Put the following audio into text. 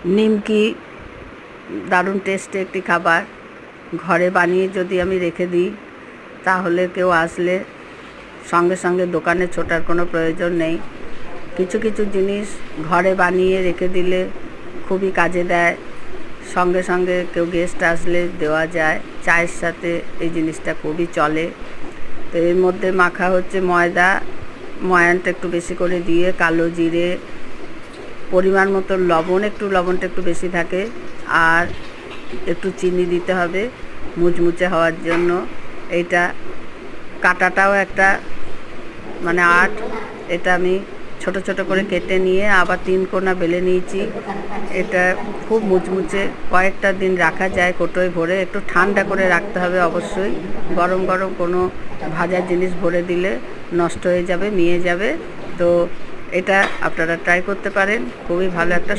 নিমকি দারুণ টেস্টি একটি খাবার। ঘরে বানিয়ে যদি আমি রেখে দিই তাহলে কেউ আসলে সঙ্গে সঙ্গে দোকানে ছোটার কোনো প্রয়োজন নেই। কিছু কিছু জিনিস ঘরে বানিয়ে রেখে দিলে খুবই কাজে দেয়। সঙ্গে সঙ্গে কেউ গেস্ট আসলে দেওয়া যায়। চায়ের সাথে এই জিনিসটা খুবই চলে। তো এর মধ্যে মাখা হচ্ছে ময়দা, ময়ানটা একটু বেশি করে দিয়ে, কালো জিরে, পরিমাণ মতো লবণ, লবণটা একটু বেশি থাকে, আর একটু চিনি দিতে হবে মুচমুচে হওয়ার জন্য। এইটা কাটাটাও একটা আর্ট। এটা আমি ছোট ছোট করে কেটে নিয়ে আবার 3 কোনা বেলে নিয়েছি। এটা খুব মুচমুচে, কয়েকটা দিন রাখা যায় কৌটোয় ভরে। একটু ঠান্ডা করে রাখতে হবে অবশ্যই। গরম গরম কোনো ভাজার জিনিস ভরে দিলে নষ্ট হয়ে যাবে, মিয়ে যাবে। তো এটা আপনারা ট্রাই করতে পারেন। খুবই ভালো একটা